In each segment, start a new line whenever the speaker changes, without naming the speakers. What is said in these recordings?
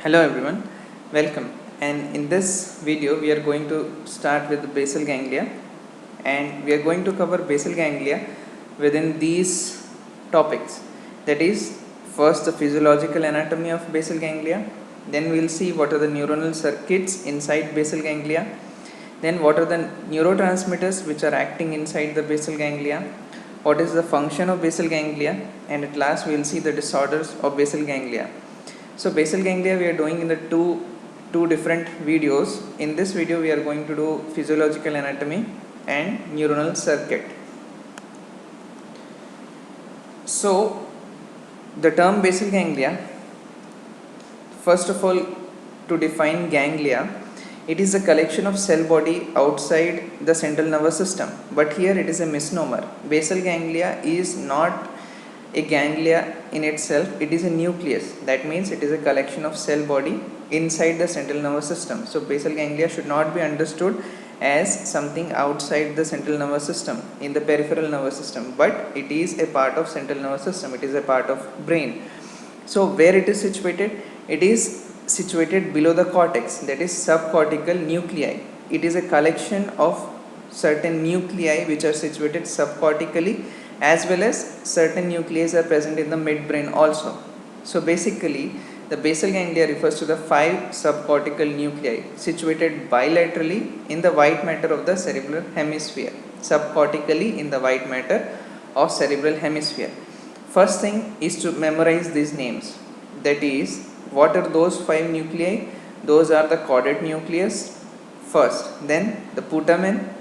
Hello everyone, welcome. And in this video we are going to start with the basal ganglia, and we are going to cover basal ganglia within these topics. That is, first the physiological anatomy of basal ganglia, then we will see what are the neuronal circuits inside basal ganglia, then what are the neurotransmitters which are acting inside the basal ganglia, what is the function of basal ganglia, and at last we will see the disorders of basal ganglia. So basal ganglia we are doing in the two different videos. In this video we are going to do physiological anatomy and neuronal circuit. So the term basal ganglia, first of all, to define ganglia, it is a collection of cell body outside the central nervous system, but here it is a misnomer. Basal ganglia is not a ganglia in itself, it is a nucleus. That means it is a collection of cell body inside the central nervous system. So basal ganglia should not be understood as something outside the central nervous system, in the peripheral nervous system, but it is a part of central nervous system, it is a part of brain. So where it is situated? It is situated below the cortex, that is subcortical nuclei. It is a collection of certain nuclei which are situated subcortically, as well as certain nuclei are present in the midbrain also. So basically the basal ganglia refers to the 5 subcortical nuclei situated bilaterally in the white matter of the cerebral hemisphere. Subcortically in the white matter of cerebral hemisphere. First thing is to memorize these names. That is, what are those 5 nuclei? Those are the caudate nucleus first, then the putamen,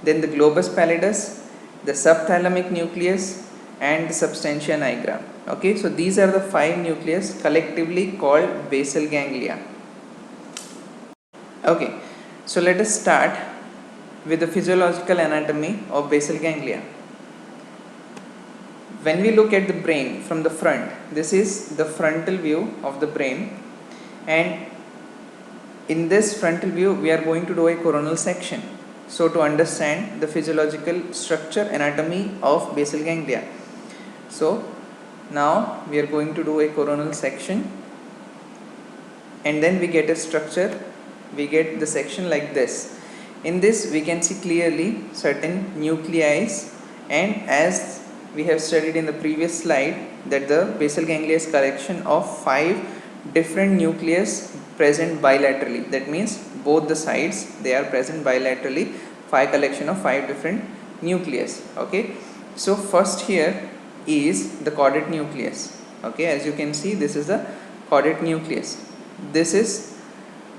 then the globus pallidus, the subthalamic nucleus, and the substantia nigra. Okay, so these are the 5 nucleus collectively called basal ganglia. Okay, so let us start with the physiological anatomy of basal ganglia. When we look at the brain from the front, this is the frontal view of the brain, and in this frontal view we are going to do a coronal section. So to understand the physiological structure, anatomy of basal ganglia, so now we are going to do a coronal section, and then we get a structure, we get the section like this. In this we can see clearly certain nuclei, and as we have studied in the previous slide that the basal ganglia is collection of 5 different nucleus present bilaterally. That means both the sides they are present bilaterally, 5 collection of 5 different nucleus. Okay, so first here is the caudate nucleus. Okay, as you can see, this is the caudate nucleus. This is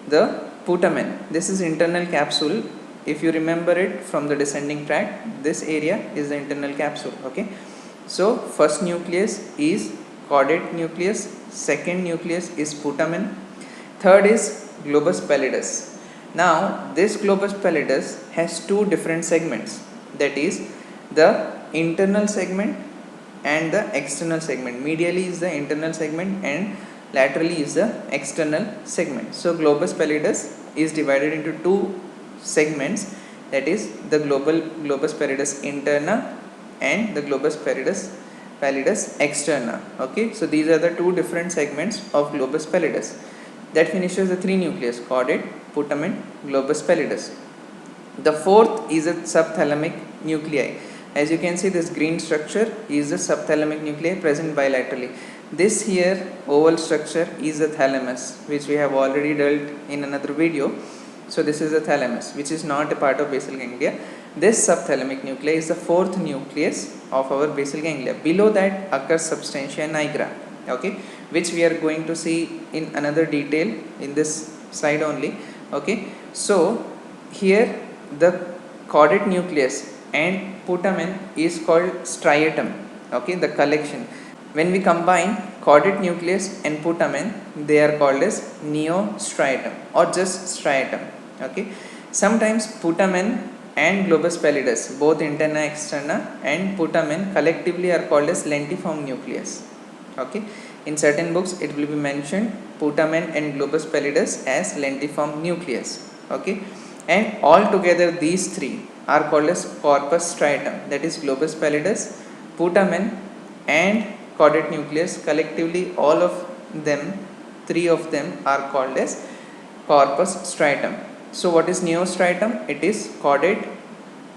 the putamen. This is internal capsule. If you remember it from the descending tract, this area is the internal capsule. Okay, so first nucleus is caudate nucleus, second nucleus is putamen, third is globus pallidus. Now this globus pallidus has 2 different segments, that is the internal segment and the external segment. Medially is the internal segment and laterally is the external segment. So globus pallidus is divided into 2 segments, that is the globus pallidus interna and the globus pallidus externa. Okay, so these are the 2 different segments of globus pallidus. That finishes the 3 nucleus, caudate, putamen, globus pallidus. The fourth is a subthalamic nuclei. As you can see, this green structure is the subthalamic nuclei present bilaterally. This here oval structure is the thalamus, which we have already dealt in another video. So this is the thalamus, which is not a part of basal ganglia. This subthalamic nuclei is the 4th nucleus of our basal ganglia. Below that occurs substantia nigra, okay, which we are going to see in another detail in this slide only. Okay, so here the caudate nucleus and putamen is called striatum. Okay, the collection. When we combine caudate nucleus and putamen, they are called as neostriatum or just striatum. Okay, sometimes putamen and globus pallidus, both interna externa, and putamen collectively are called as lentiform nucleus. Okay, in certain books it will be mentioned putamen and globus pallidus as lentiform nucleus. Okay, and all together these 3 are called as corpus striatum, that is globus pallidus, putamen and caudate nucleus. Collectively all of them three of them are called as corpus striatum. So what is neostriatum? It is chordate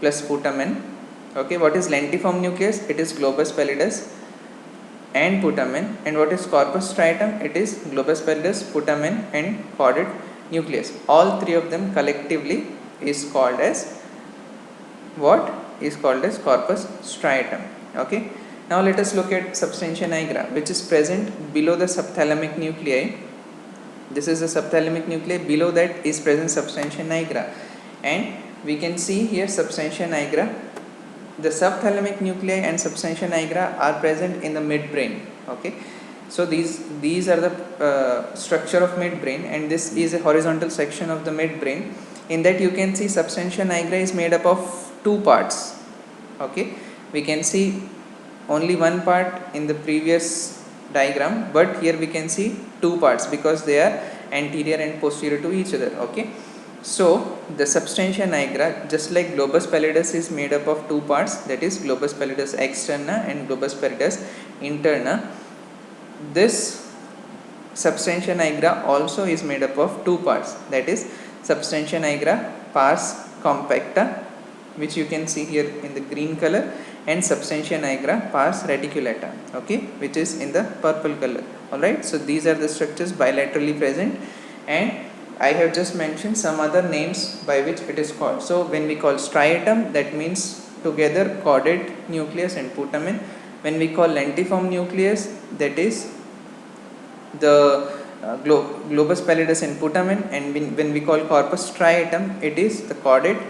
plus putamen. Okay, what is lentiform nucleus? It is globus pallidus and putamen. And what is corpus striatum? It is globus pallidus, putamen and chordate nucleus. All three of them collectively is called as what? Is called as corpus striatum. Okay, now let us look at substantia nigra, which is present below the subthalamic nuclei. This is the subthalamic nuclei, below that is present substantia nigra, and we can see here substantia nigra. The subthalamic nuclei and substantia nigra are present in the midbrain. Okay, so these are the structure of midbrain, and this is a horizontal section of the midbrain. In that you can see substantia nigra is made up of two parts. Okay, we can see only one part in the previous diagram, but here we can see two parts because they are anterior and posterior to each other. Okay, so the substantia nigra, just like globus pallidus, is made up of two parts, that is globus pallidus externa and globus pallidus interna. This substantia nigra also is made up of two parts, that is substantia nigra pars compacta, which you can see here in the green color, and substantia nigra pars reticulata, okay, which is in the purple color. Alright, so these are the structures bilaterally present, and I have just mentioned some other names by which it is called. So when we call striatum, that means together chordate nucleus and putamen. When we call lentiform nucleus, that is the globus pallidus and putamen, and when we call corpus striatum, it is the chordate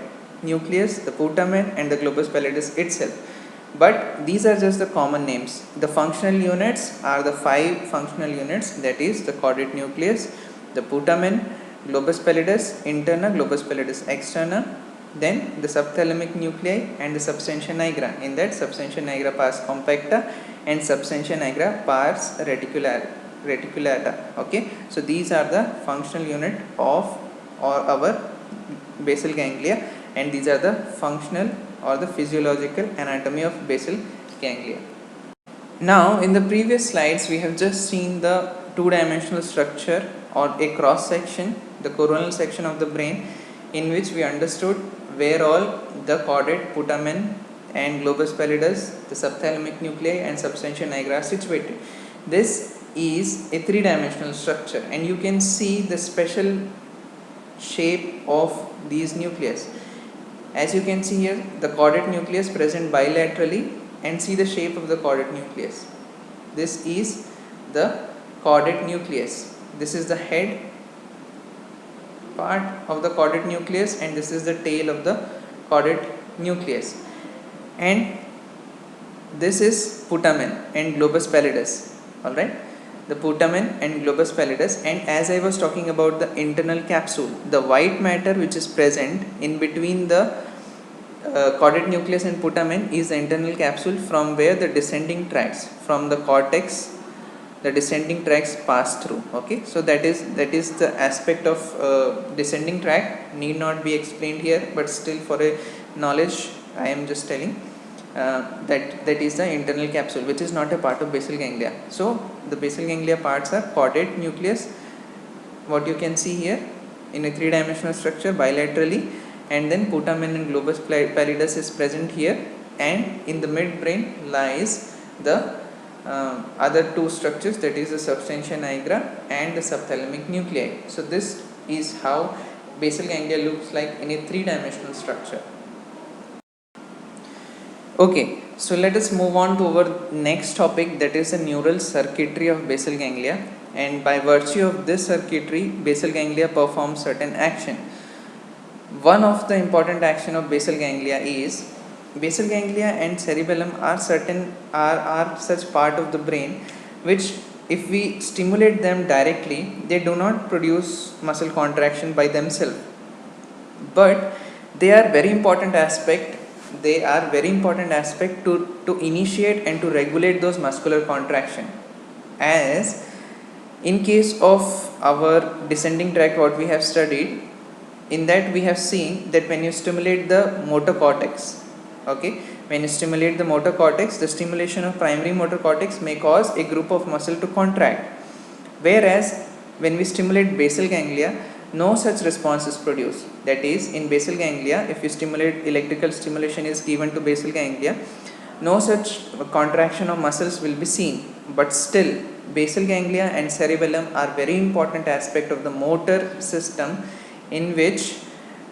nucleus, the putamen and the globus pallidus itself. But these are just the common names. The functional units are the 5 functional units, that is the chordate nucleus, the putamen, globus pallidus interna, globus pallidus externa, then the subthalamic nuclei and the substantia nigra. In that, substantia nigra pars compacta and substantia nigra pars reticulata. Okay, so these are the functional unit of our basal ganglia, and these are the functional or the physiological anatomy of basal ganglia. Now in the previous slides we have just seen the two-dimensional structure or a cross section, the coronal section of the brain, in which we understood where all the chordate, putamen and globus pallidus, the subthalamic nuclei and substantia nigra are situated. This is a three-dimensional structure, and you can see the special shape of these nucleus. As you can see here, the chordate nucleus present bilaterally, and see the shape of the chordate nucleus. This is the chordate nucleus. This is the head part of the chordate nucleus, and this is the tail of the chordate nucleus. And this is putamen and globus pallidus. Alright, the putamen and globus pallidus. And as I was talking about the internal capsule, the white matter which is present in between the chordate nucleus and putamen is the internal capsule, from where the descending tracts from the cortex, the descending tracts pass through. Okay, so that is the aspect of descending tract, need not be explained here, but still for a knowledge I am just telling. That is the internal capsule, which is not a part of basal ganglia. So the basal ganglia parts are chordate nucleus, what you can see here in a three-dimensional structure bilaterally, and then putamen and globus pallidus is present here, and in the midbrain lies the other two structures, that is the substantia nigra and the subthalamic nuclei. So this is how basal ganglia looks like in a three-dimensional structure. Okay, so let us move on to our next topic, that is the neural circuitry of basal ganglia. And by virtue of this circuitry, basal ganglia performs certain action. One of the important action of basal ganglia is, basal ganglia and cerebellum are such part of the brain which, if we stimulate them directly, they do not produce muscle contraction by themselves, but they are very important aspect to initiate and to regulate those muscular contraction. As in case of our descending tract, what we have studied, in that we have seen that when you stimulate the motor cortex, okay, when you stimulate the motor cortex, the stimulation of primary motor cortex may cause a group of muscle to contract, whereas when we stimulate basal ganglia, no such response is produced. That is, in basal ganglia, if you stimulate, electrical stimulation is given to basal ganglia, no such contraction of muscles will be seen. But still, basal ganglia and cerebellum are very important aspect of the motor system, in which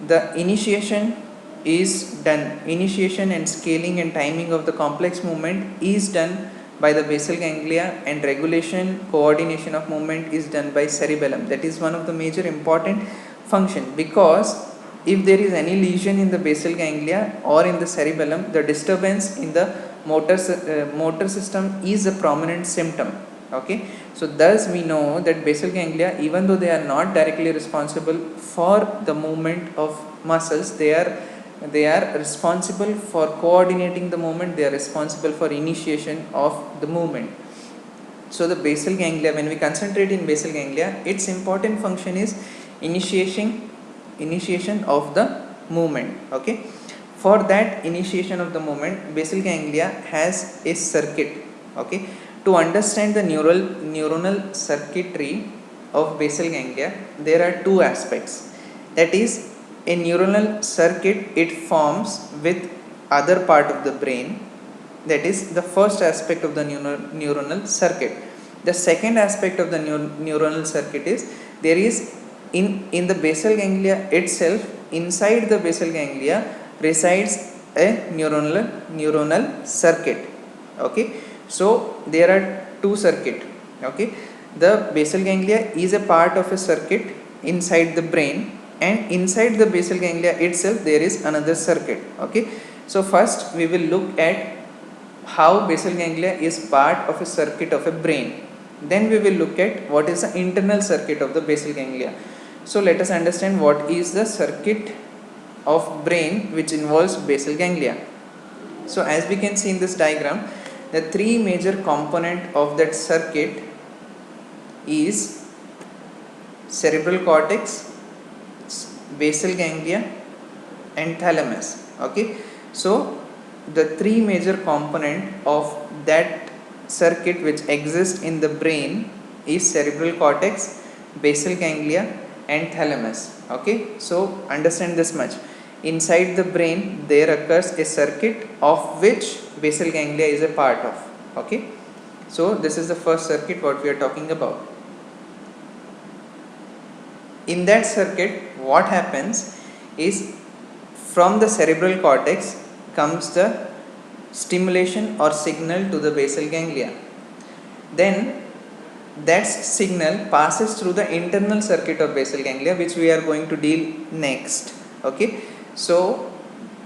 the initiation is done. Initiation and scaling and timing of the complex movement is done by the basal ganglia, and regulation, coordination of movement is done by cerebellum. That is one of the major important function, because if there is any lesion in the basal ganglia or in the cerebellum, the disturbance in the motor system is a prominent symptom. Okay, so thus we know that basal ganglia, even though they are not directly responsible for the movement of muscles, they are responsible for coordinating the movement, they are responsible for initiation of the movement. So the basal ganglia, when we concentrate in basal ganglia, its important function is initiation of the movement. Okay, for that initiation of the movement, basal ganglia has a circuit. Okay, to understand the neuronal circuitry of basal ganglia, there are two aspects. That is, a neuronal circuit, it forms with other part of the brain. That is the first aspect of the neuronal circuit. The second aspect of the neuronal circuit is, there is in the basal ganglia itself, inside the basal ganglia resides a neuronal circuit. Okay, so there are two circuit. Okay, the basal ganglia is a part of a circuit inside the brain, and inside the basal ganglia itself there is another circuit. Okay, so first we will look at how basal ganglia is part of a circuit of a brain. Then we will look at what is the internal circuit of the basal ganglia. So let us understand what is the circuit of brain which involves basal ganglia. So as we can see in this diagram, the three major component of that circuit is cerebral cortex, basal ganglia and thalamus. Okay, so the three major component of that circuit which exists in the brain is cerebral cortex, basal ganglia and thalamus. Okay, so understand this much. Inside the brain there occurs a circuit of which basal ganglia is a part of. Okay, so this is the first circuit what we are talking about. In that circuit, what happens is, from the cerebral cortex comes the stimulation or signal to the basal ganglia. Then that signal passes through the internal circuit of basal ganglia, which we are going to deal next. Okay, so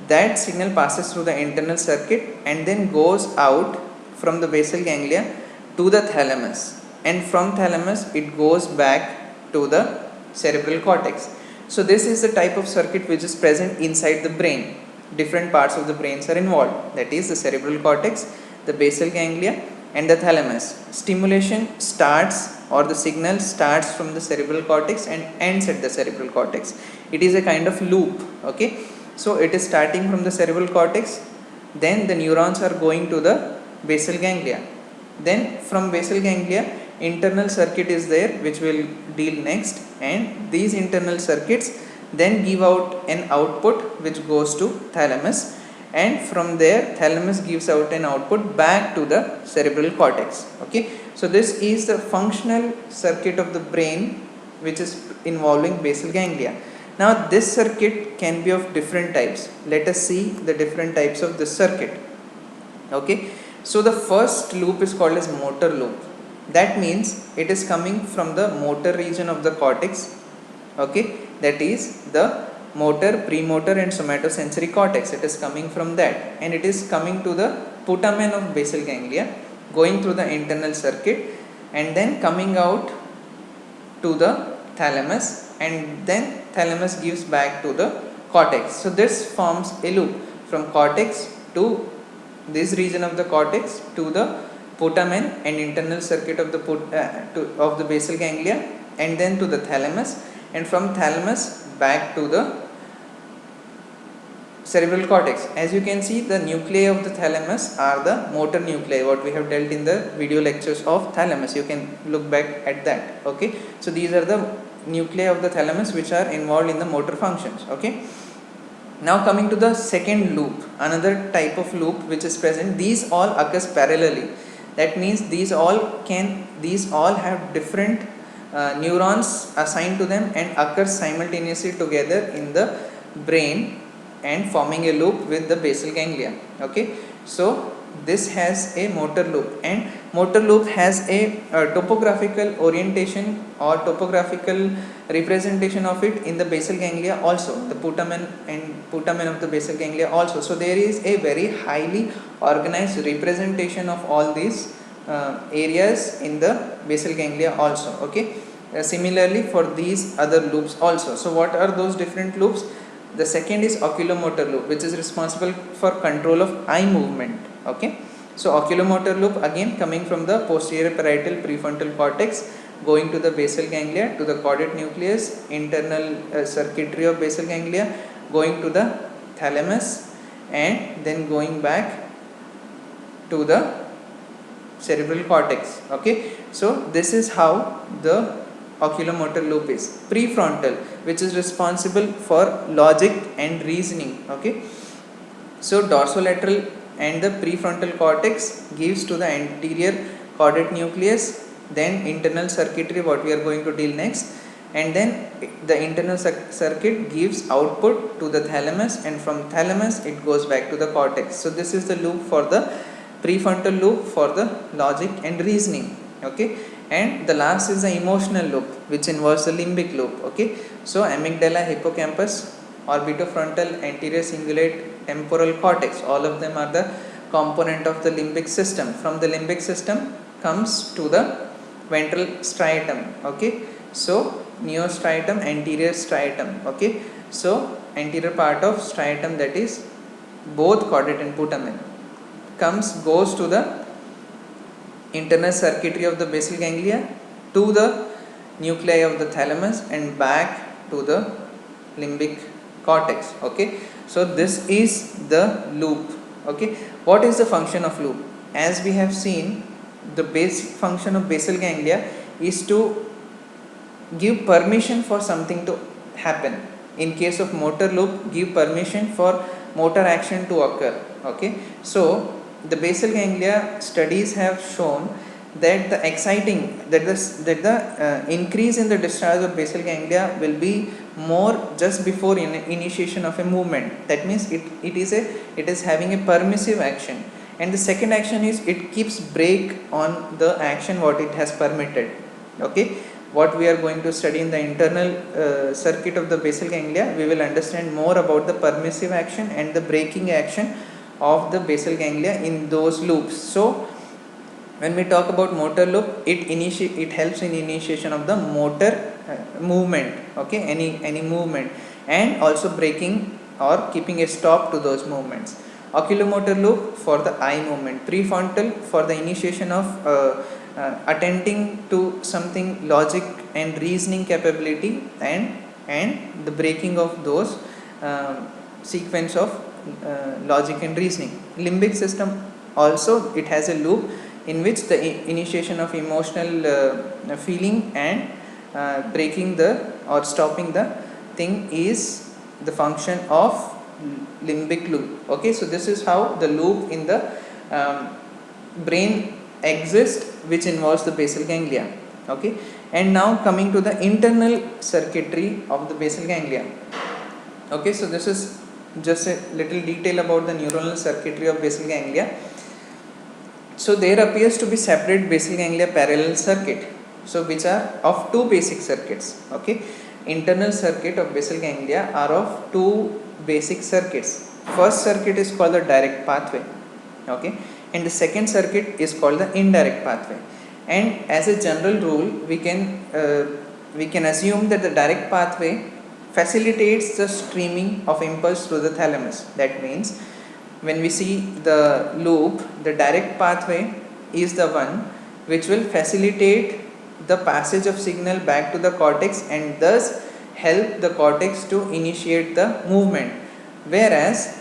that signal passes through the internal circuit and then goes out from the basal ganglia to the thalamus, and from thalamus it goes back to the cerebral cortex. So this is the type of circuit which is present inside the brain. Different parts of the brains are involved, that is the cerebral cortex, the basal ganglia and the thalamus. Stimulation starts, or the signal starts from the cerebral cortex and ends at the cerebral cortex. It is a kind of loop. Okay, so it is starting from the cerebral cortex, then the neurons are going to the basal ganglia, then from basal ganglia internal circuit is there which will deal next, and these internal circuits then give out an output which goes to thalamus, and from there thalamus gives out an output back to the cerebral cortex. Okay, so this is the functional circuit of the brain which is involving basal ganglia. Now this circuit can be of different types. Let us see the different types of this circuit. Okay, so the first loop is called as motor loop. That means it is coming from the motor region of the cortex. Okay, that is the motor, premotor and somatosensory cortex. It is coming from that, and it is coming to the putamen of basal ganglia, going through the internal circuit and then coming out to the thalamus, and then thalamus gives back to the cortex. So this forms a loop from cortex to this region of the cortex to the putamen and internal circuit of the basal ganglia, and then to the thalamus, and from thalamus back to the cerebral cortex. As you can see, the nuclei of the thalamus are the motor nuclei, what we have dealt in the video lectures of thalamus. You can look back at that. Okay, so these are the nuclei of the thalamus which are involved in the motor functions. Okay, now coming to the second loop, another type of loop which is present, these all occurs parallelly. That means these all have different neurons assigned to them and occur simultaneously together in the brain and forming a loop with the basal ganglia. Okay, so this has a motor loop, and motor loop has a topographical orientation or topographical representation of it in the basal ganglia also, the putamen of the basal ganglia also. So there is a very highly organized representation of all these areas in the basal ganglia also. Okay, similarly for these other loops also. So what are those different loops? The second is oculomotor loop, which is responsible for control of eye movement. Okay, so oculomotor loop again coming from the posterior parietal prefrontal cortex, going to the basal ganglia, to the caudate nucleus, internal circuitry of basal ganglia, going to the thalamus, and then going back to the cerebral cortex. Okay, so this is how the oculomotor loop is. Prefrontal, which is responsible for logic and reasoning. Okay, so dorsolateral and the prefrontal cortex gives to the anterior caudate nucleus, then internal circuitry, what we are going to deal next, and then the internal circuit gives output to the thalamus, and from thalamus it goes back to the cortex. So this is the loop for the prefrontal loop for the logic and reasoning. Okay, and the last is the emotional loop, which involves the limbic loop. Okay, so amygdala, hippocampus, orbitofrontal, anterior cingulate, temporal cortex, all of them are the component of the limbic system. From the limbic system comes to the ventral striatum. Okay, so neostriatum, anterior striatum. Okay, so anterior part of striatum, that is both caudate and putamen, goes to the internal circuitry of the basal ganglia, to the nuclei of the thalamus, and back to the limbic cortex. Okay, so this is the loop. Okay, what is the function of loop? As we have seen, the basic function of basal ganglia is to give permission for something to happen. In case of motor loop, give permission for motor action to occur. Okay, so the basal ganglia studies have shown that the increase in the discharge of basal ganglia will be more just before initiation of a movement. That means it is having a permissive action, and the second action is it keeps brake on the action what it has permitted. Okay, what we are going to study in the internal circuit of the basal ganglia, we will understand more about the permissive action and the braking action of the basal ganglia in those loops. So when we talk about motor loop, it helps in initiation of the motor movement. Okay, any movement, and also braking or keeping a stop to those movements. Oculomotor loop for the eye movement. Prefrontal for the initiation of attending to something logic and reasoning capability, and the breaking of those sequence of logic and reasoning. Limbic system also, it has a loop in which the initiation of emotional feeling and breaking the or stopping the thing is the function of limbic loop. Okay, so this is how the loop in the brain exists, which involves the basal ganglia. Okay, and now coming to the internal circuitry of the basal ganglia. Okay, so this is just a little detail about the neuronal circuitry of basal ganglia. So there appears to be separate basal ganglia parallel circuit, so which are of two basic circuits. Okay, internal circuit of basal ganglia are of two basic circuits. First circuit is called the direct pathway. Okay, and the second circuit is called the indirect pathway. And as a general rule, we can assume that the direct pathway facilitates the streaming of impulse through the thalamus. That means when we see the loop, the direct pathway is the one which will facilitate the passage of signal back to the cortex and thus help the cortex to initiate the movement, whereas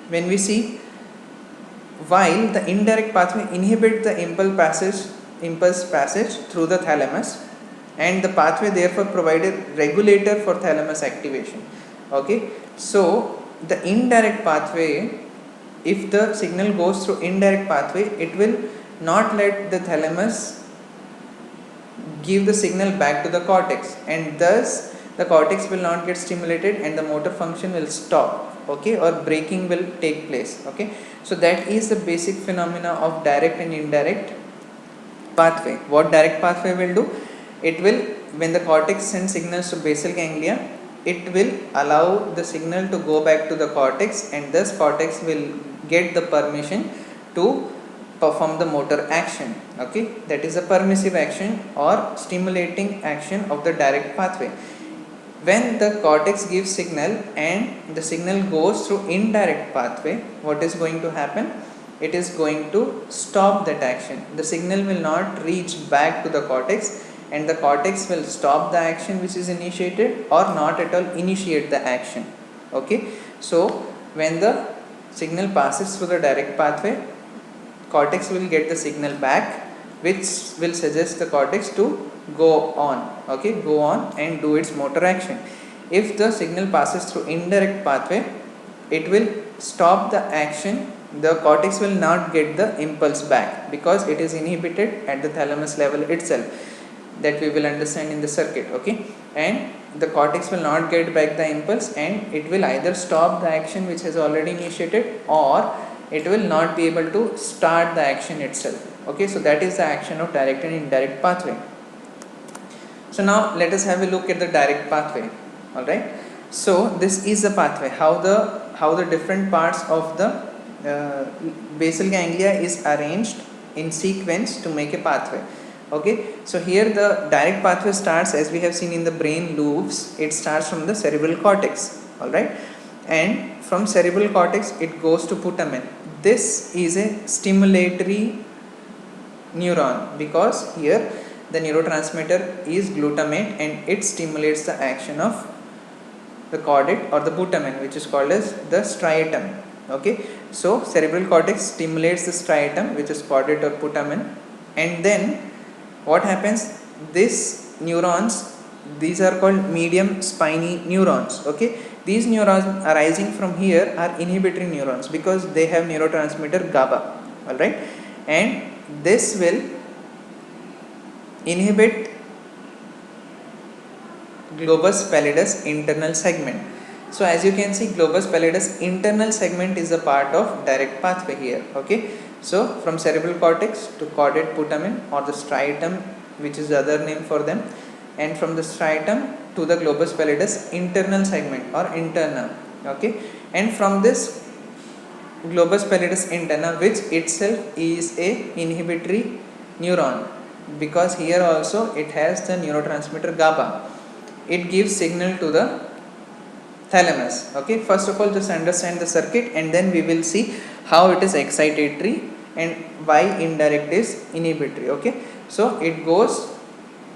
when we see, while the indirect pathway inhibits the impulse passage through the thalamus, and the pathway therefore provided regulator for thalamus activation. Okay, so the indirect pathway, if the signal goes through indirect pathway, it will not let the thalamus give the signal back to the cortex, and thus the cortex will not get stimulated and the motor function will stop, okay, or braking will take place. Okay, so that is the basic phenomena of direct and indirect pathway. What direct pathway will do, it will, when the cortex sends signals to basal ganglia, it will allow the signal to go back to the cortex, and thus cortex will get the permission to perform the motor action. Okay, that is a permissive action or stimulating action of the direct pathway. When the cortex gives signal and the signal goes through indirect pathway, what is going to happen? It is going to stop that action. The signal will not reach back to the cortex, and the cortex will stop the action which is initiated or not at all initiate the action. Okay, so when the signal passes through the direct pathway, cortex will get the signal back, which will suggest the cortex to go on, okay, go on and do its motor action. If the signal passes through indirect pathway, it will stop the action. The cortex will not get the impulse back because it is inhibited at the thalamus level itself, that we will understand in the circuit. Okay, and the cortex will not get back the impulse, and it will either stop the action which has already initiated, or it will not be able to start the action itself. Okay, so that is the action of direct and indirect pathway. So now let us have a look at the direct pathway. All right, so this is the pathway, how the different parts of the basal ganglia is arranged in sequence to make a pathway. Okay, so here the direct pathway starts, as we have seen in the brain loops, it starts from the cerebral cortex. All right, and from cerebral cortex it goes to putamen. This is a stimulatory neuron because here the neurotransmitter is glutamate, and it stimulates the action of the caudate or the putamen, which is called as the striatum. Okay, so cerebral cortex stimulates the striatum, which is caudate or putamen, and then what happens, these neurons, these are called medium spiny neurons. Okay, these neurons arising from here are inhibitory neurons because they have neurotransmitter GABA. All right, and this will inhibit globus pallidus internal segment. So as you can see, globus pallidus internal segment is a part of direct pathway here. Okay, so from cerebral cortex to caudate putamen or the striatum, which is the other name for them, and from the striatum to the globus pallidus internal segment or interna. Okay, and from this globus pallidus interna, which itself is a inhibitory neuron because here also it has the neurotransmitter GABA. It gives signal to the thalamus. Okay, first of all just understand the circuit, and then we will see how it is excitatory and why indirect is inhibitory. Okay, so it goes,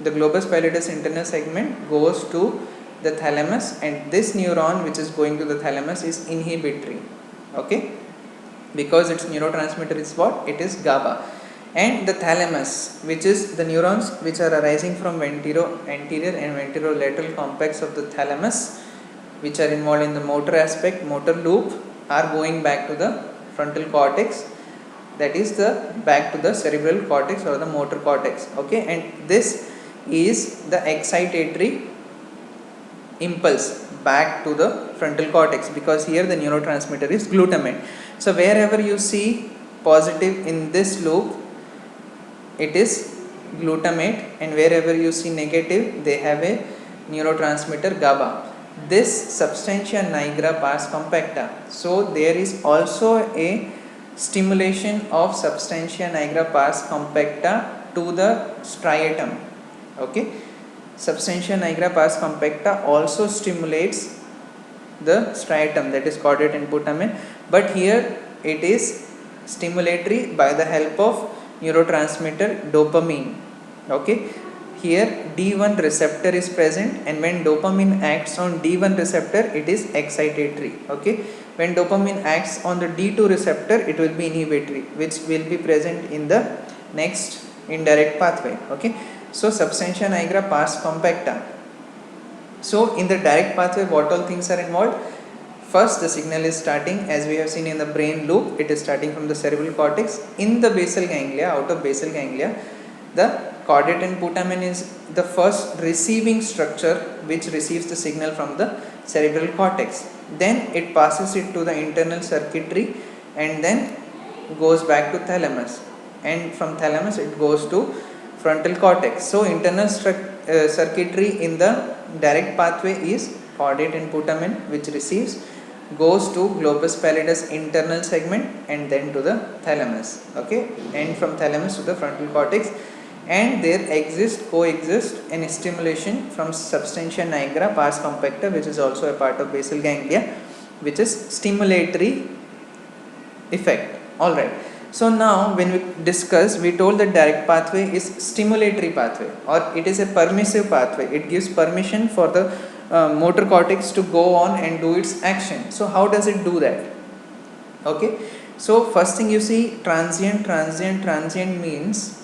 the globus pallidus internal segment goes to the thalamus, and this neuron which is going to the thalamus is inhibitory. Okay, because its neurotransmitter is what? It is GABA. And the thalamus, which is the neurons which are arising from anterior and ventrolateral complex of the thalamus, which are involved in the motor aspect, motor loop, are going back to the frontal cortex, that is the back to the cerebral cortex or the motor cortex. Okay, and this is the excitatory impulse back to the frontal cortex because here the neurotransmitter is glutamate. So wherever you see positive in this loop, it is glutamate, and wherever you see negative, they have a neurotransmitter GABA. This substantia nigra pars compacta. So there is also a stimulation of substantia nigra pars compacta to the striatum. Okay, substantia nigra pars compacta also stimulates the striatum, that is caudate and putamen, but here it is stimulatory by the help of neurotransmitter dopamine. Okay, here D1 receptor is present, and when dopamine acts on D1 receptor, it is excitatory. Okay, When dopamine acts on the D2 receptor, it will be inhibitory, which will be present in the next indirect pathway. Okay, so substantia nigra, pars compacta. So in the direct pathway, what all things are involved? First, the signal is starting, as we have seen in the brain loop, it is starting from the cerebral cortex. In the basal ganglia, out of basal ganglia, the caudate and putamen is the first receiving structure which receives the signal from the cerebral cortex. Then it passes it to the internal circuitry and then goes back to thalamus, and from thalamus it goes to frontal cortex. So internal circuitry in the direct pathway is caudate and putamen, which receives, goes to globus pallidus internal segment and then to the thalamus. Okay, and from thalamus to the frontal cortex, and there coexist an stimulation from substantia nigra, pars compacta, which is also a part of basal ganglia, which is stimulatory effect. Alright, so now when we discuss, we told that direct pathway is stimulatory pathway, or it is a permissive pathway. It gives permission for the motor cortex to go on and do its action. So how does it do that? Okay, so first thing you see, transient means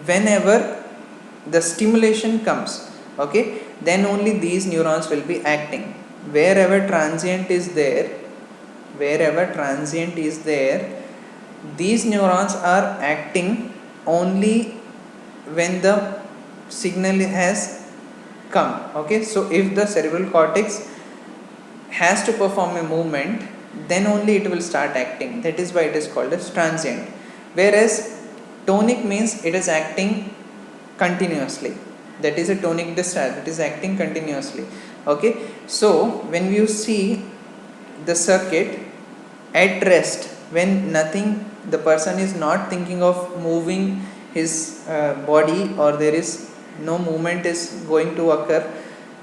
whenever the stimulation comes, okay, then only these neurons will be acting. Wherever transient is there, these neurons are acting only when the signal has come. Okay, so if the cerebral cortex has to perform a movement, then only it will start acting. That is why it is called as transient. Whereas tonic means it is acting continuously. That is a tonic discharge. It is acting continuously. Okay, so when you see the circuit at rest, when nothing, the person is not thinking of moving his body, or there is no movement is going to occur,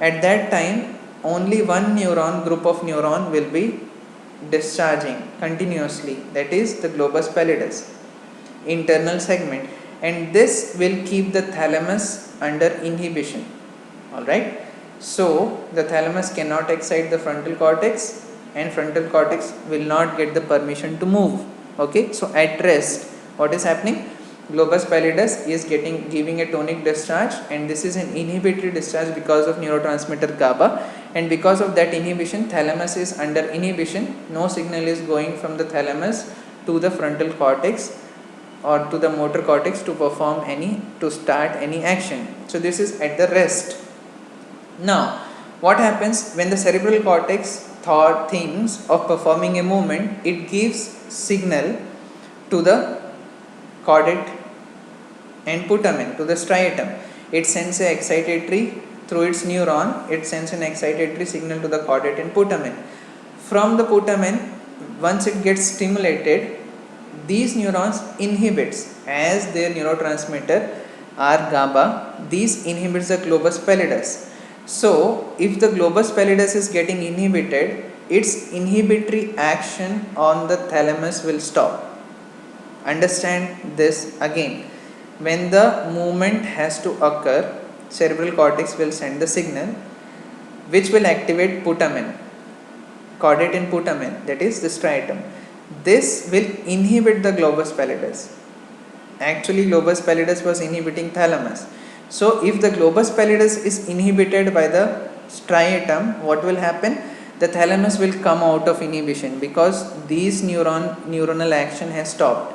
at that time only one group of neuron will be discharging continuously, that is the globus pallidus internal segment, and this will keep the thalamus under inhibition. Alright, so the thalamus cannot excite the frontal cortex, and frontal cortex will not get the permission to move. Okay, so at rest, what is happening? Globus pallidus is giving a tonic discharge, and this is an inhibitory discharge because of neurotransmitter GABA, and because of that inhibition, thalamus is under inhibition. No signal is going from the thalamus to the frontal cortex or to the motor cortex to start any action. So this is at the rest. Now, what happens when the cerebral cortex thinks of performing a movement? It gives signal to the caudate and putamen, to the striatum. It sends an excitatory through its neuron. It sends an excitatory signal to the caudate and putamen. From the putamen, once it gets stimulated, these neurons inhibits, as their neurotransmitter are GABA, these inhibits the globus pallidus. So if the globus pallidus is getting inhibited, its inhibitory action on the thalamus will stop. Understand this again. When the movement has to occur, cerebral cortex will send the signal which will activate putamen, caudate and putamen, that is the striatum. This will inhibit the globus pallidus. Actually, globus pallidus was inhibiting thalamus. So if the globus pallidus is inhibited by the striatum, what will happen? The thalamus will come out of inhibition, because these neuronal action has stopped.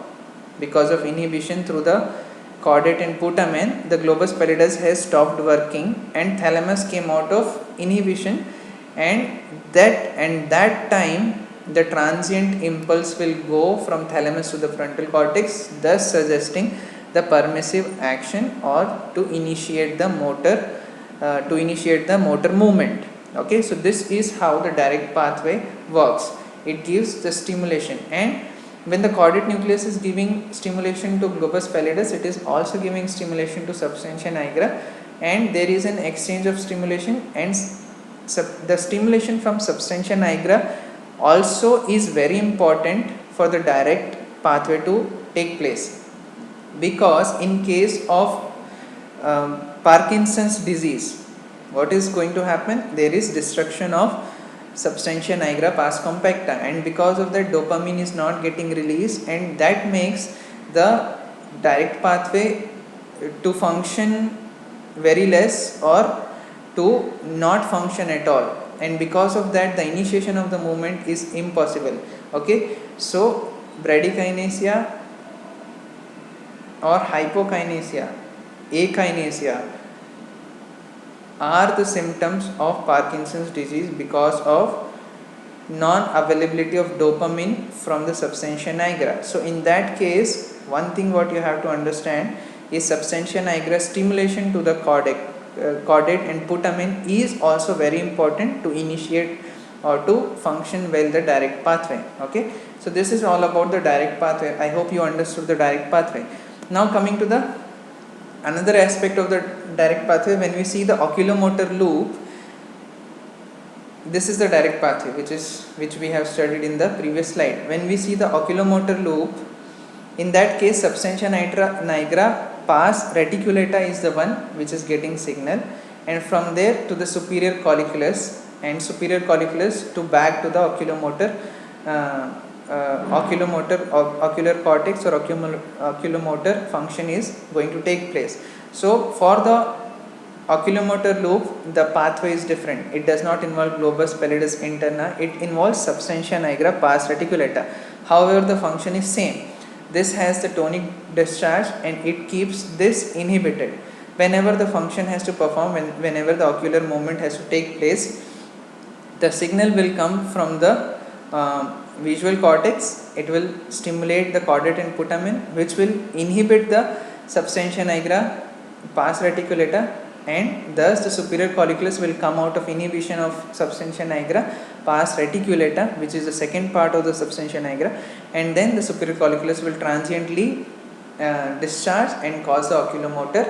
Because of inhibition through the caudate and putamen, the globus pallidus has stopped working and thalamus came out of inhibition, and that time the transient impulse will go from thalamus to the frontal cortex, thus suggesting the permissive action or to initiate the motor movement. Okay, so this is how the direct pathway works. It gives the stimulation, and when the caudate nucleus is giving stimulation to globus pallidus, it is also giving stimulation to substantia nigra, and there is an exchange of stimulation, and the stimulation from substantia nigra also is very important for the direct pathway to take place, because in case of Parkinson's disease, what is going to happen? There is destruction of substantia nigra pars compacta, and because of that dopamine is not getting released, and that makes the direct pathway to function very less or to not function at all, and because of that the initiation of the movement is impossible. Okay, so bradykinesia or hypokinesia, akinesia are the symptoms of Parkinson's disease because of non-availability of dopamine from the substantia nigra. So in that case, one thing what you have to understand is substantia nigra stimulation to the caudate and putamen is also very important to initiate or to function well the direct pathway. Okay, so this is all about the direct pathway. I hope you understood the direct pathway. Now coming to the another aspect of the direct pathway, when we see the oculomotor loop, this is the direct pathway which we have studied in the previous slide. When we see the oculomotor loop, in that case substantia nigra pars reticulata is the one which is getting signal, and from there to the superior colliculus, and superior colliculus to back to the oculomotor ocular cortex or oculomotor function is going to take place. So for the oculomotor loop, the pathway is different. It does not involve globus pallidus interna, it involves substantia nigra pars reticulata. However, the function is same. This has the tonic discharge and it keeps this inhibited. Whenever the function has to perform, whenever the ocular movement has to take place, the signal will come from the visual cortex. It will stimulate the caudate and putamen, which will inhibit the substantia nigra pars reticulata, and thus the superior colliculus will come out of inhibition of substantia nigra pars reticulata, which is the second part of the substantia nigra, and then the superior colliculus will transiently discharge and cause the oculomotor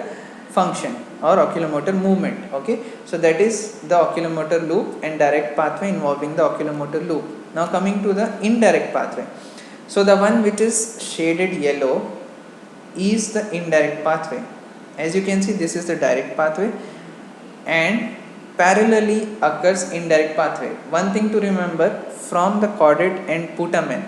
function or oculomotor movement. Okay, so that is the oculomotor loop and direct pathway involving the oculomotor loop. Now coming to the indirect pathway. So the one which is shaded yellow is the indirect pathway. As you can see, this is the direct pathway and parallelly occurs indirect pathway. One thing to remember, from the caudate and putamen,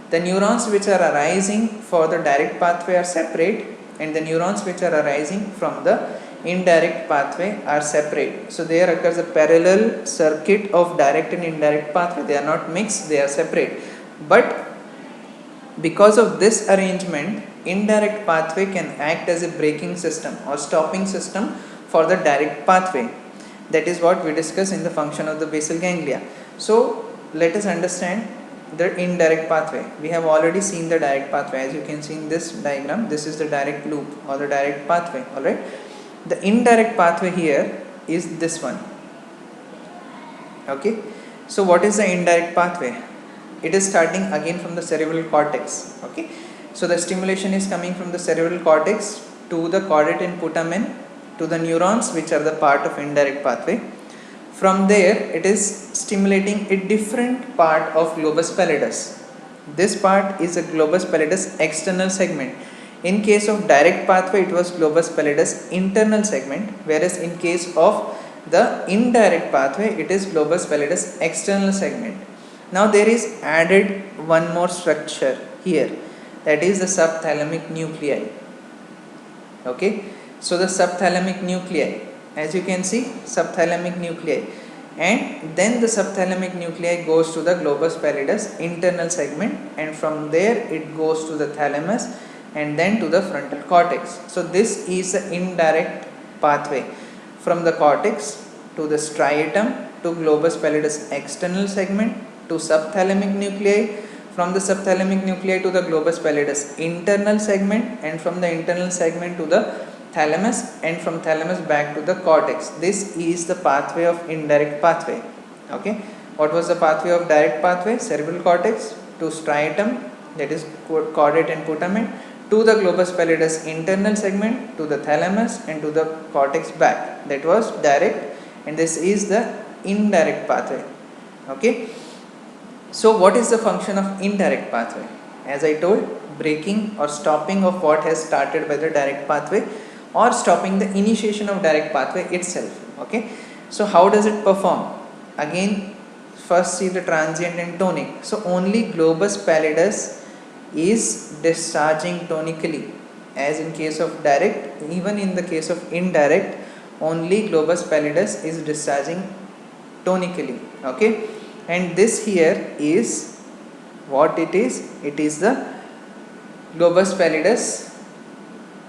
the neurons which are arising for the direct pathway are separate, and the neurons which are arising from the indirect pathway are separate. So there occurs a parallel circuit of direct and indirect pathway. They are not mixed, they are separate. But because of this arrangement, indirect pathway can act as a braking system or stopping system for the direct pathway. That is what we discuss in the function of the basal ganglia. So let us understand the indirect pathway. We have already seen the direct pathway. As you can see in this diagram, this is the direct loop or the direct pathway. Alright, the indirect pathway here is this one. Okay, so what is the indirect pathway? It is starting again from the cerebral cortex. Okay, so the stimulation is coming from the cerebral cortex to the caudate and putamen to the neurons which are the part of indirect pathway. From there it is stimulating a different part of globus pallidus. This part is a globus pallidus external segment. In case of direct pathway, it was globus pallidus internal segment, whereas in case of the indirect pathway, it is globus pallidus external segment. Now there is added one more structure here, that is the subthalamic nuclei. Okay, so the subthalamic nuclei, as you can see, subthalamic nuclei, and then the subthalamic nuclei goes to the globus pallidus internal segment, and from there it goes to the thalamus and then to the frontal cortex. So this is the indirect pathway from the cortex to the striatum to globus pallidus external segment to subthalamic nuclei, from the subthalamic nuclei to the globus pallidus internal segment, and from the internal segment to the thalamus, and from thalamus back to the cortex. This is the pathway of indirect pathway. Okay, what was the pathway of direct pathway? Cerebral cortex to striatum, that is caudate and putamen, to the globus pallidus internal segment, to the thalamus, and to the cortex back. That was direct, and this is the indirect pathway. Okay, so what is the function of indirect pathway? As I told, braking or stopping of what has started by the direct pathway, or stopping the initiation of direct pathway itself. Okay, so how does it perform? Again, First see the transient and tonic. So only globus pallidus is discharging tonically, as in case of direct. Even in the case of indirect, only globus pallidus is discharging tonically. Okay, and this here is what it is. It is the globus pallidus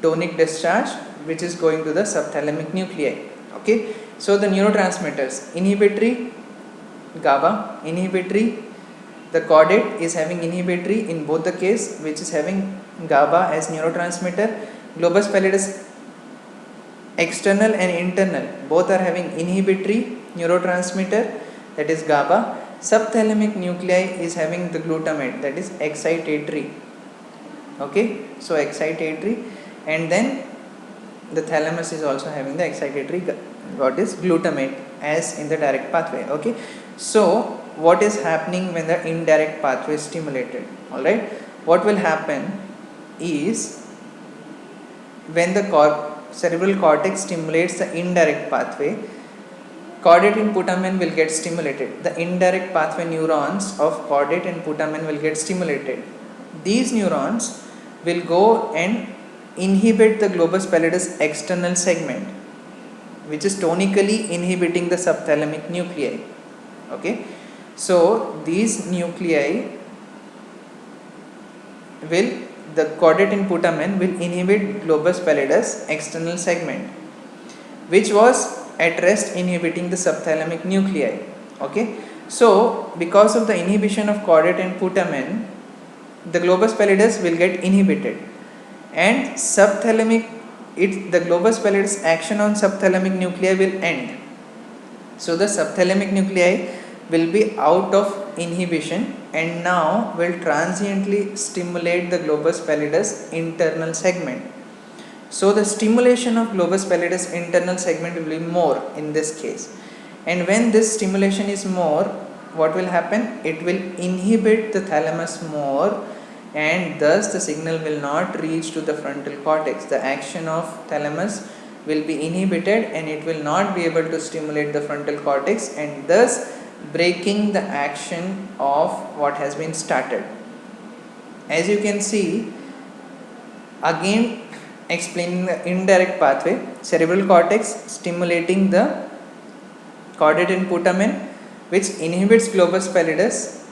tonic discharge, which is going to the subthalamic nuclei. Okay, so the neurotransmitters: inhibitory GABA, inhibitory, the caudate is having inhibitory in both the case, which is having GABA as neurotransmitter. Globus pallidus external and internal both are having inhibitory neurotransmitter, that is GABA. Subthalamic nuclei is having the glutamate, that is excitatory. Okay, so excitatory, and then the thalamus is also having the excitatory, what is glutamate, as in the direct pathway. Okay, so what is happening when the indirect pathway is stimulated? Alright, what will happen is, when the cerebral cortex stimulates the indirect pathway, caudate and putamen will get stimulated. The indirect pathway neurons of caudate and putamen will get stimulated. These neurons will go and inhibit the globus pallidus external segment, which is tonically inhibiting the subthalamic nuclei. Okay, so these nuclei will, the caudate and putamen will inhibit globus pallidus external segment, which was at rest inhibiting the subthalamic nuclei. Okay, so because of the inhibition of caudate and putamen, the globus pallidus will get inhibited, and the globus pallidus action on subthalamic nuclei will end. So the subthalamic nuclei will be out of inhibition and now will transiently stimulate the globus pallidus internal segment. So the stimulation of globus pallidus internal segment will be more in this case, and when this stimulation is more, what will happen? It will inhibit the thalamus more, and thus the signal will not reach to the frontal cortex. The action of thalamus will be inhibited and it will not be able to stimulate the frontal cortex, and thus breaking the action of what has been started. As you can see, again explaining the indirect pathway: cerebral cortex stimulating the caudate and putamen, which inhibits globus pallidus,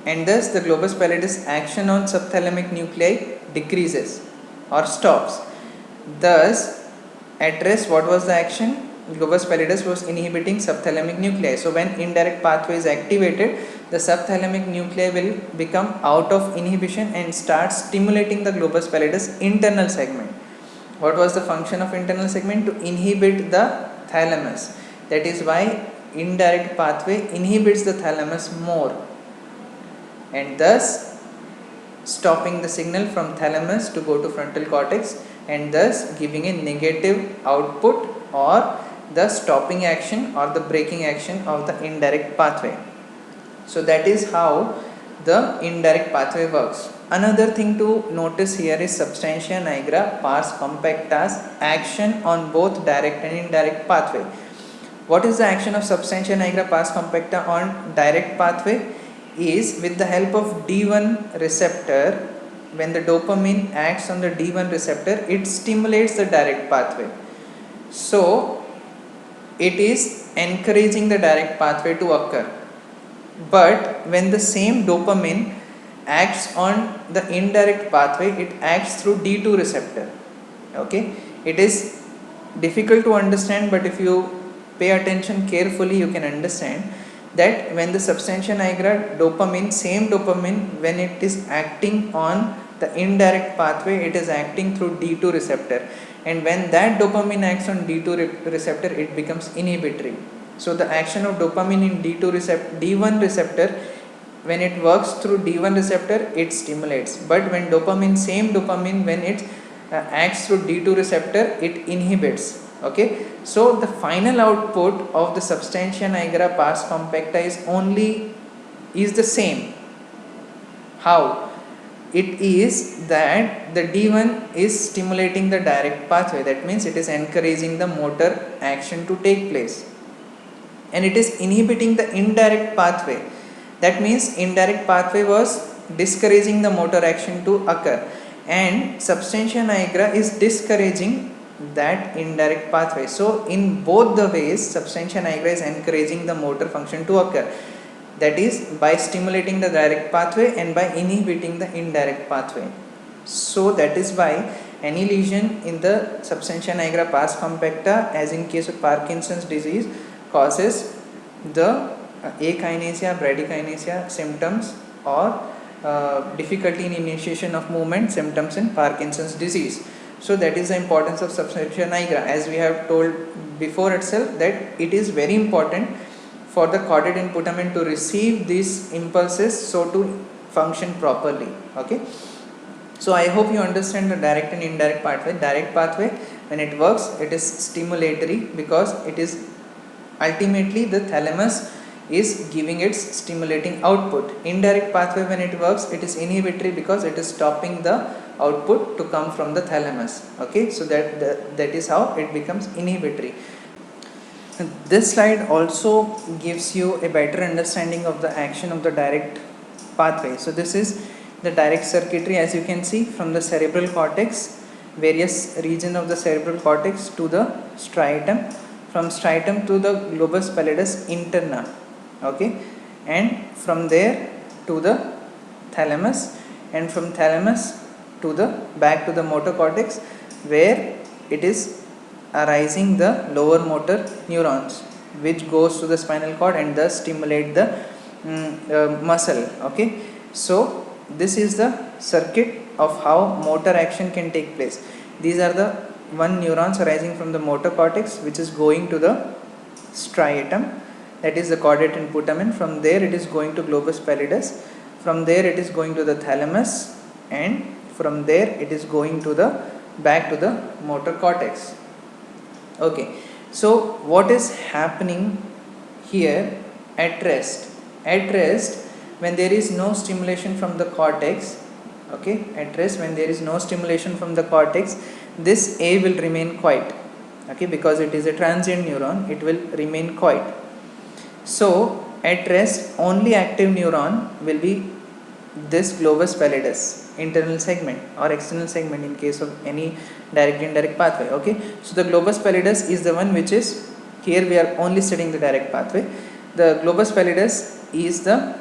and thus the globus pallidus action on subthalamic nuclei decreases or stops. Thus at rest, what was the action? Globus pallidus was inhibiting subthalamic nuclei. So when indirect pathway is activated, the subthalamic nuclei will become out of inhibition and start stimulating the globus pallidus internal segment. What was the function of internal segment? To inhibit the thalamus. That is why indirect pathway inhibits the thalamus more, and thus stopping the signal from thalamus to go to frontal cortex, and thus giving a negative output, or the stopping action or the braking action of the indirect pathway. So that is how the indirect pathway works. Another thing to notice here is substantia nigra pars compacta's action on both direct and indirect pathway. What is the action of substantia nigra pars compacta on direct pathway? Is with the help of D1 receptor. When the dopamine acts on the D1 receptor, it stimulates the direct pathway. So it is encouraging the direct pathway to occur. But when the same dopamine acts on the indirect pathway, it acts through D2 receptor. Okay, it is difficult to understand, but if you pay attention carefully, you can understand that when the substantia nigra dopamine, same dopamine, when it is acting on the indirect pathway, it is acting through D2 receptor, and when that dopamine acts on D2 receptor, it becomes inhibitory. So the action of dopamine in D1 receptor, when it works through D1 receptor, it stimulates, but when same dopamine, when it acts through D2 receptor, it inhibits. Okay, so the final output of the substantia nigra pars compacta is the same. How? It is that the D1 is stimulating the direct pathway, that means it is encouraging the motor action to take place. and it is inhibiting the indirect pathway. That means indirect pathway was discouraging the motor action to occur, and substantia nigra is discouraging that indirect pathway. So in both the ways, substantia nigra is encouraging the motor function to occur, that is by stimulating the direct pathway and by inhibiting the indirect pathway. So that is why any lesion in the substantia nigra pars compacta, as in case of Parkinson's disease, causes the akinesia, bradykinesia symptoms, or difficulty in initiation of movement symptoms in Parkinson's disease. So that is the importance of substantia nigra, as we have told before itself, that it is very important for the caudate and putamen to receive these impulses so to function properly. Okay, so I hope you understand the direct and indirect pathway. Direct pathway, when it works, it is stimulatory because it is ultimately the thalamus is giving its stimulating output. Indirect pathway, when it works, it is inhibitory because it is stopping the output to come from the thalamus. Okay, so that is how it becomes inhibitory. This slide also gives you a better understanding of the action of the direct pathway. So this is the direct circuitry, as you can see, from the cerebral cortex, various regions of the cerebral cortex to the striatum, from striatum to the globus pallidus interna. Okay, and from there to the thalamus, and from thalamus to the back to the motor cortex, where it is arising the lower motor neurons, which goes to the spinal cord and thus stimulate the muscle. Okay, so this is the circuit of how motor action can take place. These are the one neurons arising from the motor cortex, which is going to the striatum, that is the caudate and putamen. From there it is going to globus pallidus, from there it is going to the thalamus, and from there it is going to the back to the motor cortex. Okay, so what is happening here at rest? At rest, when there is no stimulation from the cortex, okay, at rest when there is no stimulation from the cortex, this A will remain quiet. Okay, because it is a transient neuron, it will remain quiet. So at rest, only active neuron will be this globus pallidus, internal segment or external segment in case of any direct indirect pathway. Okay, so the globus pallidus is the one which is, here we are only studying the direct pathway. The globus pallidus is the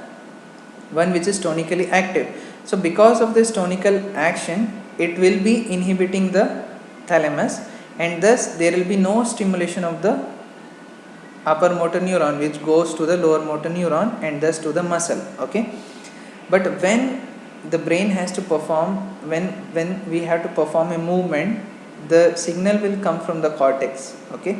one which is tonically active. So because of this tonical action, it will be inhibiting the thalamus, and thus there will be no stimulation of the upper motor neuron, which goes to the lower motor neuron and thus to the muscle. Okay, but when the brain has to perform, when we have to perform a movement, the signal will come from the cortex. Okay,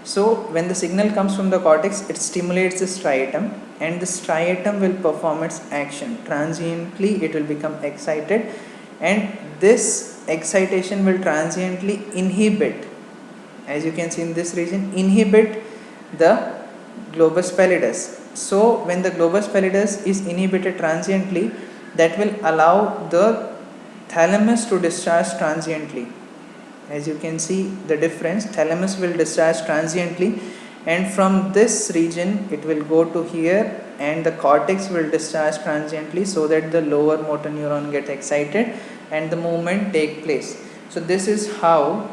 so when the signal comes from the cortex, it stimulates the striatum, and the striatum will perform its action. Transiently it will become excited, and this excitation will transiently inhibit, as you can see in this region, inhibit the globus pallidus. So when the globus pallidus is inhibited transiently, that will allow the thalamus to discharge transiently. As you can see the difference, thalamus will discharge transiently, and from this region it will go to here, and the cortex will discharge transiently, so that the lower motor neuron get excited and the movement take place. So this is how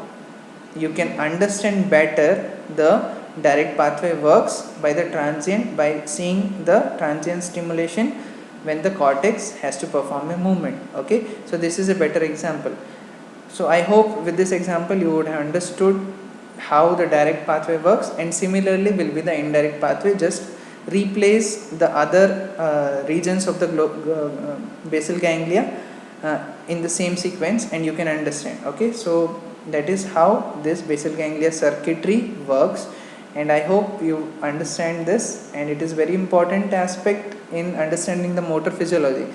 you can understand better the direct pathway works, by the transient, by seeing the transient stimulation when the cortex has to perform a movement. Okay, so this is a better example. So I hope with this example you would have understood how the direct pathway works, and similarly will be the indirect pathway. Just replace the other regions of the basal ganglia in the same sequence and you can understand. Okay, so that is how this basal ganglia circuitry works, and I hope you understand this, and it is very important aspect in understanding the motor physiology.